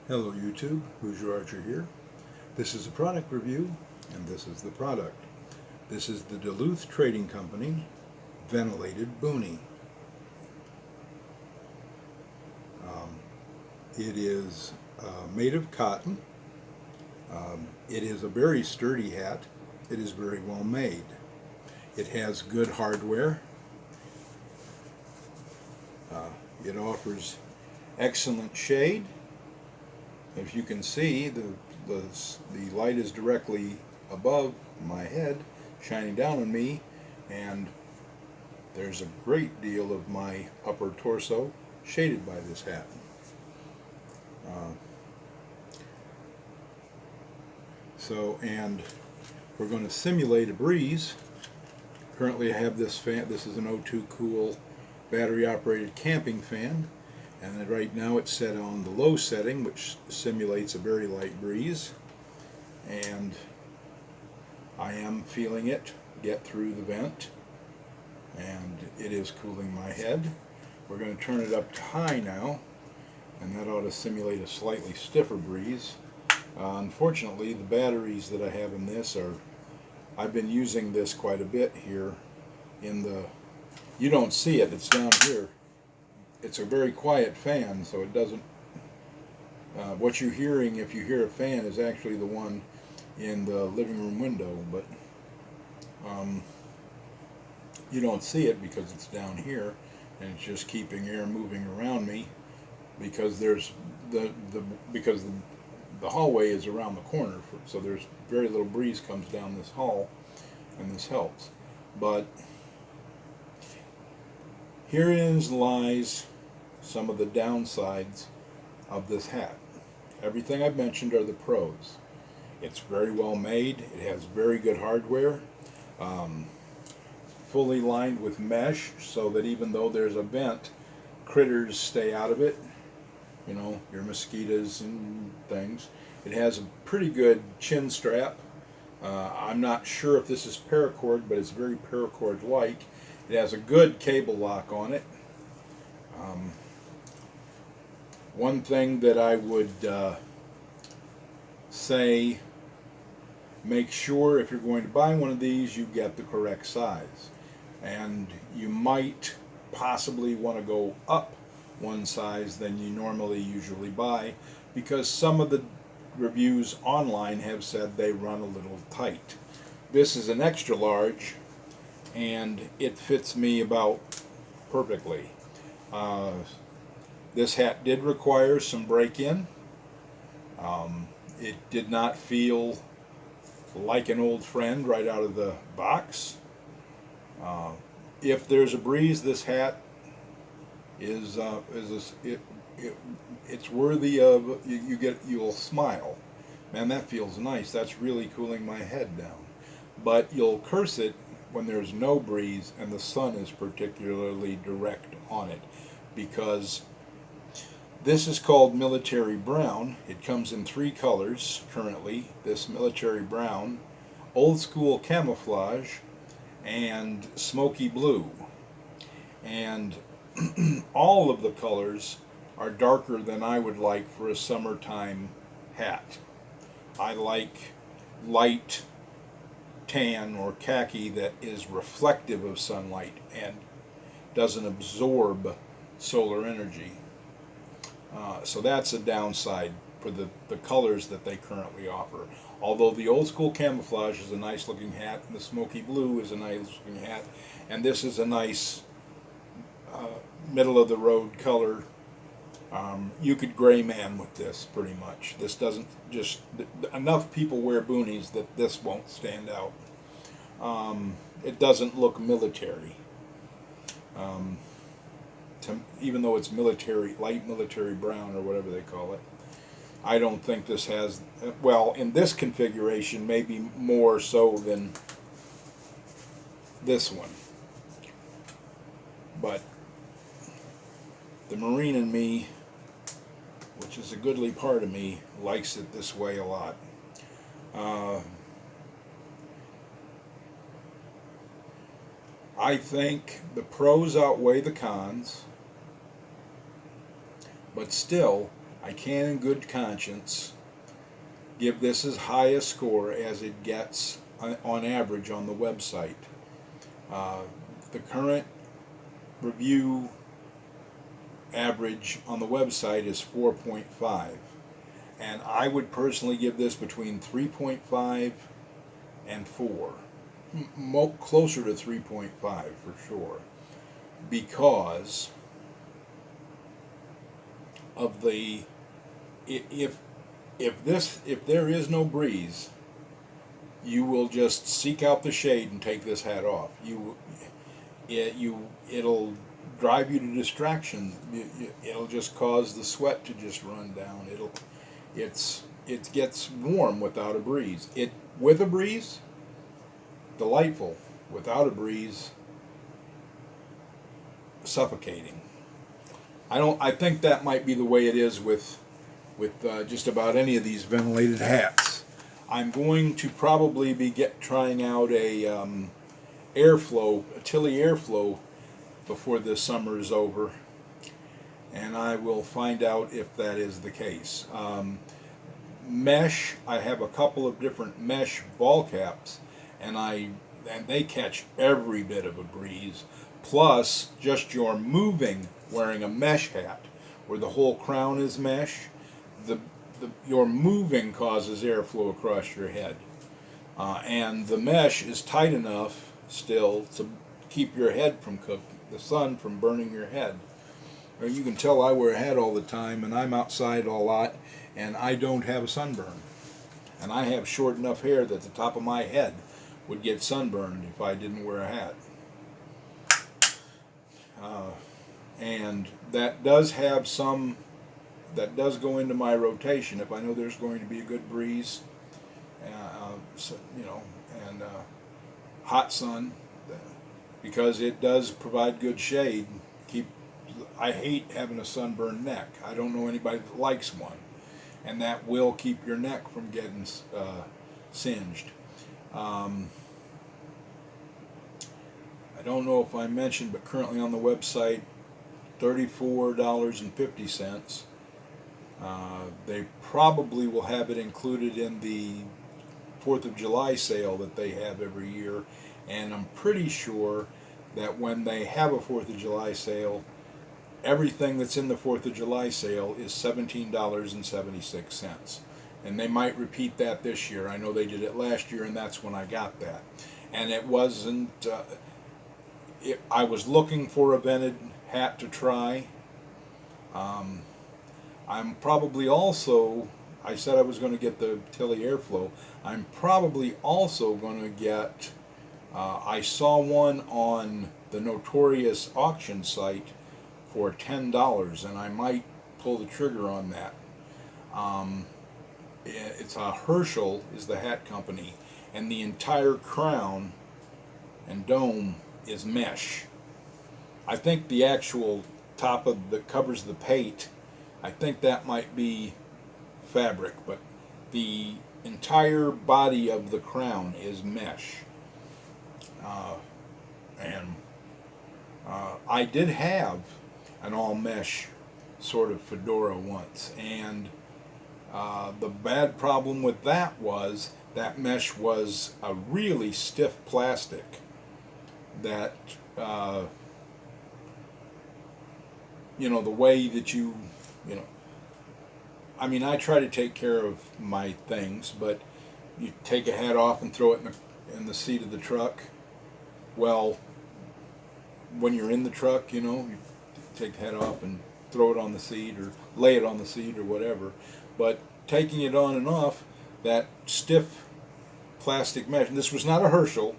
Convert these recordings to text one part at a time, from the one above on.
Hello YouTube, Hoosier Archer here. This is a product review, and this is the product. This is the Duluth Trading Company Ventilated Boonie. It is made of cotton. It is a very sturdy hat. It is very well made. It has good hardware. It offers excellent shade. If you can see, the light is directly above my head, shining down on me, and there's a great deal of my upper torso shaded by this hat. And we're going to simulate a breeze. Currently I have this fan. This is an O2 Cool battery operated camping fan, and right now it's set on the low setting, which simulates a very light breeze, and I am feeling it get through the vent, and it is cooling my head. We're going to turn it up to high now, and that ought to simulate a slightly stiffer breeze. Unfortunately, the batteries that I have in this I've been using this quite a bit here in the, you don't see it, it's down here. It's a very quiet fan, so it doesn't, what you're hearing if you hear a fan is actually the one in the living room window, but you don't see it because it's down here, and it's just keeping air moving around me because there's because the hallway is around the corner, so there's very little breeze comes down this hall, and this helps. But herein lies some of the downsides of this hat. Everything I've mentioned are the pros. It's very well made. It has very good hardware, fully lined with mesh, so that even though there's a vent, critters stay out of it. You know, your mosquitoes and things. It has a pretty good chin strap. I'm not sure if this is paracord, but it's very paracord-like. It has a good cable lock on it. One thing that I would say, make sure if you're going to buy one of these, you get the correct size. And you might possibly want to go up one size than you usually buy, because some of the reviews online have said they run a little tight. This is an extra large, and it fits me about perfectly. This hat did require some break-in. It did not feel like an old friend right out of the box. If there's a breeze, this hat it's worthy of, you'll smile. Man, that feels nice. That's really cooling my head down. But you'll curse it when there's no breeze and the sun is particularly direct on it, because this is called military brown. It comes in 3 colors currently. This military brown, old school camouflage, and smoky blue. And all of the colors are darker than I would like for a summertime hat. I like light tan or khaki that is reflective of sunlight and doesn't absorb solar energy. So that's a downside for the colors that they currently offer. Although the old school camouflage is a nice looking hat, and the smoky blue is a nice looking hat, and this is a nice middle of the road color. You could gray man with this pretty much. This doesn't just, enough people wear boonies that this won't stand out. It doesn't look military. Even though it's military, light military brown or whatever they call it, I don't think this has, well, in this configuration, maybe more so than this one. But the Marine in me, which is a goodly part of me, likes it this way a lot. I think the pros outweigh the cons, but still, I can in good conscience give this as high a score as it gets on average on the website. The current review average on the website is 4.5, and I would personally give this between 3.5 and 4, closer to 3.5 for sure, because of the if there is no breeze, you will just seek out the shade and take this hat off. It'll drive you to distraction. It'll just cause the sweat to just run down. It gets warm without a breeze. With a breeze, delightful. Without a breeze, suffocating. I think that might be the way it is with just about any of these ventilated hats. I'm going to probably be trying out a Tilly airflow before this summer is over, and I will find out if that is the case. Mesh, I have a couple of different mesh ball caps, and they catch every bit of a breeze. Plus, just your moving wearing a mesh hat, where the whole crown is mesh, your moving causes airflow across your head. And the mesh is tight enough still to keep your head from the sun from burning your head. You can tell I wear a hat all the time, and I'm outside a lot, and I don't have a sunburn. And I have short enough hair that the top of my head would get sunburned if I didn't wear a hat. And that does go into my rotation if I know there's going to be a good breeze, and hot sun, because it does provide good shade. I hate having a sunburned neck. I don't know anybody that likes one, and that will keep your neck from getting singed. I don't know if I mentioned, but currently on the website, $34.50. They probably will have it included in the 4th of July sale that they have every year, and I'm pretty sure that when they have a 4th of July sale, everything that's in the 4th of July sale is $17.76. And they might repeat that this year. I know they did it last year, and that's when I got that. And it wasn't, I was looking for a vented hat to try. I'm probably also, I said I was going to get the Tilly Airflow. I'm probably also going to get, I saw one on the notorious auction site for $10, and I might pull the trigger on that. It's a Herschel is the hat company, and the entire crown and dome is mesh. I think the actual top of that covers the pate, I think that might be fabric, but the entire body of the crown is mesh. I did have an all mesh sort of fedora once, and the bad problem with that was that mesh was a really stiff plastic that the way that I mean, I try to take care of my things, but you take a hat off and throw it in the seat of the truck. Well, when you're in the truck, you take the hat off and throw it on the seat or lay it on the seat or whatever. But taking it on and off, that stiff plastic mesh, and this was not a Herschel,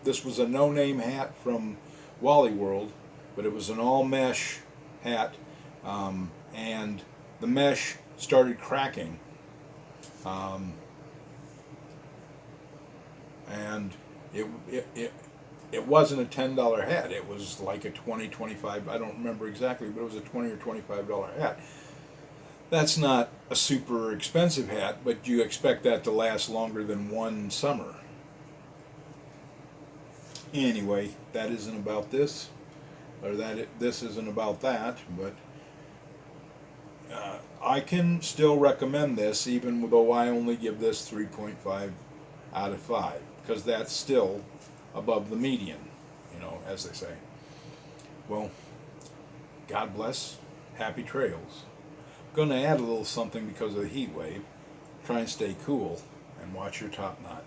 this was a no-name hat from Wally World, but it was an all mesh hat, and the mesh started cracking, and it wasn't a $10 hat. It was like a $20, $25, I don't remember exactly, but it was a $20 or $25 hat. That's not a super expensive hat, but you expect that to last longer than one summer. Anyway, that isn't about this, or this isn't about that, but I can still recommend this, even though I only give this 3.5 out of 5, because that's still above the median, as they say. Well, God bless, happy trails. I'm going to add a little something because of the heat wave. Try and stay cool and watch your top knot.